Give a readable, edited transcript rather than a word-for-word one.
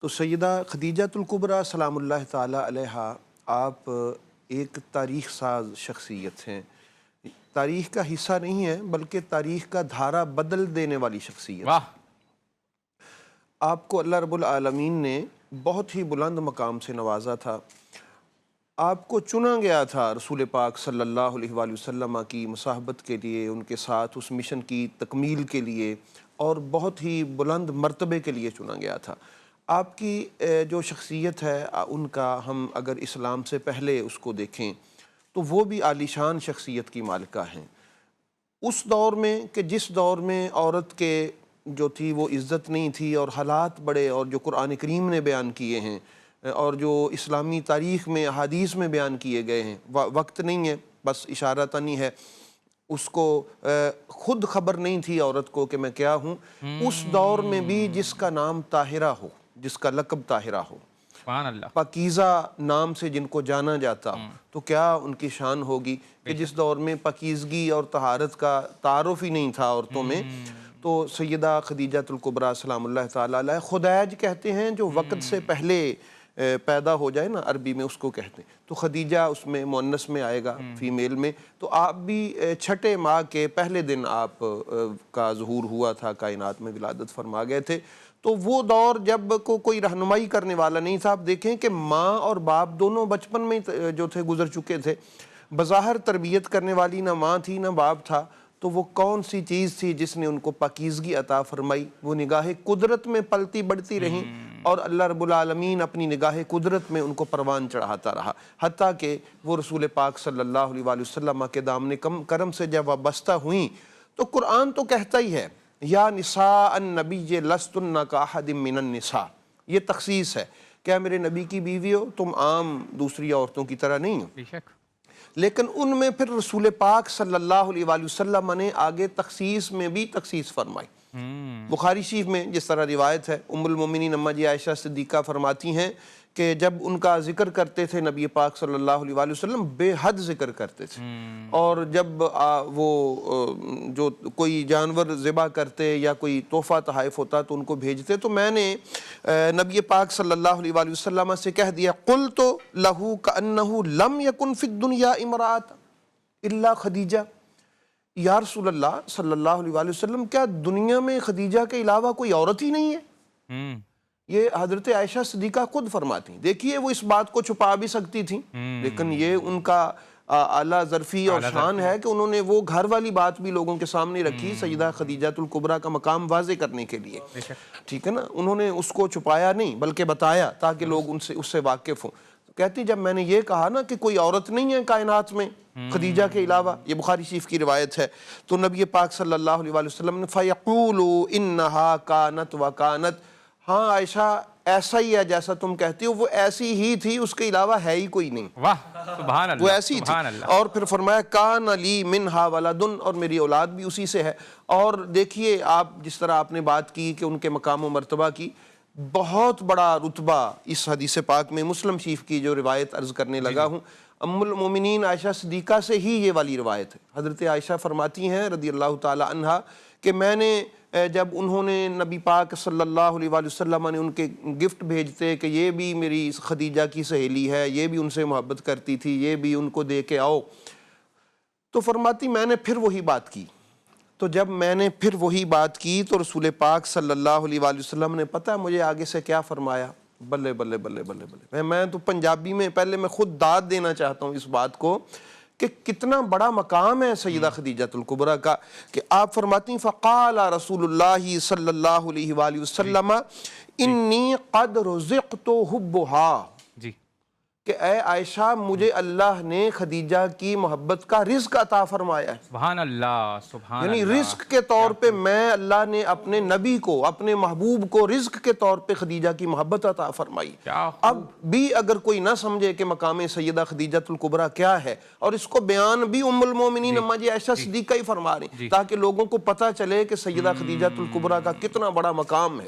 تو سیدہ خدیجۃ الکبریٰ سلام اللہ تعالیٰ علیہا، آپ ایک تاریخ ساز شخصیت ہیں، تاریخ کا حصہ نہیں ہے بلکہ تاریخ کا دھارا بدل دینے والی شخصیت۔ واہ! آپ کو اللہ رب العالمین نے بہت ہی بلند مقام سے نوازا تھا، آپ کو چنا گیا تھا رسول پاک صلی اللہ علیہ وآلہ وسلم کی مصاحبت کے لیے، ان کے ساتھ اس مشن کی تکمیل کے لیے اور بہت ہی بلند مرتبے کے لیے چنا گیا تھا۔ آپ کی جو شخصیت ہے ان کا ہم اگر اسلام سے پہلے اس کو دیکھیں تو وہ بھی عالی شان شخصیت کی مالکہ ہیں۔ اس دور میں کہ جس دور میں عورت کے جو تھی وہ عزت نہیں تھی اور حالات بڑے، اور جو قرآن کریم نے بیان کیے ہیں اور جو اسلامی تاریخ میں احادیث میں بیان کیے گئے ہیں، وقت نہیں ہے، بس اشارہ تنی ہے، اس کو خود خبر نہیں تھی عورت کو کہ میں کیا ہوں۔ اس دور میں بھی جس کا نام طاہرہ ہو، جس کا لقب طاہرہ ہو، سبحان اللہ۔ پاکیزہ نام سے جن کو جانا جاتا ہو، تو کیا ان کی شان ہوگی کہ جس دور میں پاکیزگی اور طہارت کا تعارف ہی نہیں تھا عورتوں میں۔ تو سیدہ خدیجۃ الکبریٰ سلام اللہ تعالیٰ علیہ، خدیج کہتے ہیں جو وقت سے پہلے پیدا ہو جائے نا، عربی میں اس کو کہتے ہیں، تو خدیجہ اس میں مؤنث میں آئے گا، فیمیل میں۔ تو آپ بھی چھٹے ماہ کے پہلے دن آپ کا ظہور ہوا تھا، کائنات میں ولادت فرما گئے تھے۔ تو وہ دور جب کوئی رہنمائی کرنے والا نہیں تھا، آپ دیکھیں کہ ماں اور باپ دونوں بچپن میں جو تھے گزر چکے تھے، بظاہر تربیت کرنے والی نہ ماں تھی نہ باپ تھا، تو وہ کون سی چیز تھی جس نے ان کو پاکیزگی عطا فرمائی؟ وہ نگاہ قدرت میں پلتی بڑھتی رہیں، اور اللہ رب العالمین اپنی نگاہ قدرت میں ان کو پروان چڑھاتا رہا، حتیٰ کہ وہ رسول پاک صلی اللہ علیہ وآلہ وسلم کے دامن کرم سے جب وابستہ ہوئیں تو قرآن تو کہتا ہی ہے یا نساء النبی لستن کاحد من النساء، یہ تخصیص ہے، کیا میرے نبی کی بیوی ہو، تم عام دوسری عورتوں کی طرح نہیں ہو۔ بے شک۔ لیکن ان میں پھر رسول پاک صلی اللہ علیہ وآلہ وسلم نے آگے تخصیص میں بھی تخصیص فرمائی۔ بخاری شریف میں جس طرح روایت ہے، ام المومنین اماں جی عائشہ صدیقہ فرماتی ہیں کہ جب ان کا ذکر کرتے تھے نبی پاک صلی اللہ علیہ وآلہ وسلم، بے حد ذکر کرتے تھے، اور جب وہ جو کوئی جانور ذبح کرتے یا کوئی تحفہ تحائف ہوتا تو ان کو بھیجتے، تو میں نے نبی پاک صلی اللہ علیہ وآلہ وسلم سے کہہ دیا قلت لہ کأنہ لم یکن فی الدنیا امرأۃ الا خدیجہ، یا رسول اللہ صلی اللہ علیہ وآلہ وسلم، کیا دنیا میں خدیجہ کے علاوہ کوئی عورت ہی نہیں ہے؟ یہ حضرت عائشہ صدیقہ خود فرماتی ہیں۔ دیکھیے وہ اس بات کو چھپا بھی سکتی تھیں، لیکن یہ ان کا اعلیٰ ظرفی اور شان ہے کہ انہوں نے وہ گھر والی بات بھی لوگوں کے سامنے رکھی، سیدہ خدیجۃ الکبریٰ کا مقام واضح کرنے کے لیے، ٹھیک ہے نا، انہوں نے اس کو چھپایا نہیں بلکہ بتایا تاکہ لوگ اس سے واقف ہوں۔ کہتی جب میں نے یہ کہا نا کہ کوئی عورت نہیں ہے کائنات میں خدیجہ کے علاوہ، یہ بخاری شریف کی روایت ہے، تو نبی پاک صلی اللہ علیہ وآلہ وسلم نے فَيَقُولُ إِنَّهَا كَانَتْ وَكَانَتْ، ہاں عائشہ ایسا ہی ہے جیسا تم کہتی ہو، وہ ایسی ہی تھی، اس کے علاوہ ہے ہی کوئی نہیں، واہ! سبحان اللہ، وہ ایسی تھی۔ سبحان اللہ۔ اور پھر فرمایا کان لی منہا ولدن، اور میری اولاد بھی اسی سے ہے۔ اور دیکھیے آپ جس طرح آپ نے بات کی کہ ان کے مقام و مرتبہ کی، بہت بڑا رتبہ اس حدیث پاک میں، مسلم شریف کی جو روایت عرض کرنے لگا ہوں، ام المومنین عائشہ صدیقہ سے ہی یہ والی روایت ہے۔ حضرت عائشہ فرماتی ہیں رضی اللہ تعالی عنہا کہ میں نے جب انہوں نے نبی پاک صلی اللہ علیہ وآلہ وسلم نے ان کے گفٹ بھیجتے کہ یہ بھی میری خدیجہ کی سہیلی ہے، یہ بھی ان سے محبت کرتی تھی، یہ بھی ان کو دے کے آؤ، تو فرماتی میں نے پھر وہی بات کی۔ تو جب میں نے پھر وہی بات کی تو رسول پاک صلی اللہ علیہ وآلہ وسلم نے پتہ ہے مجھے آگے سے کیا فرمایا؟ بلے بلے بلے بلے بلے، میں تو پنجابی میں پہلے میں خود داد دینا چاہتا ہوں اس بات کو کہ کتنا بڑا مقام ہے سیدہ خدیجۃ الکبریٰ کا، کہ آپ فرماتی ہیں فقال رسول اللہ صلی اللہ علیہ وآلہ وسلم انی قد رزقت حبها، جی، کہ اے عائشہ مجھے اللہ نے خدیجہ کی محبت کا رزق عطا فرمایا ہے۔ سبحان اللہ، سبحان یعنی اللہ۔ رزق کے طور پہ میں اللہ نے اپنے نبی کو، اپنے محبوب کو رزق کے طور پہ خدیجہ کی محبت عطا فرمائی۔ اب بھی اگر کوئی نہ سمجھے کہ مقام سیدہ خدیجۃ الکبریٰ کیا ہے، اور اس کو بیان بھی ام المومنین اماں جی عائشہ صدیقہ ہی فرما رہی ہیں تاکہ لوگوں کو پتہ چلے کہ سیدہ خدیجۃ الکبریٰ کا کتنا بڑا مقام ہے۔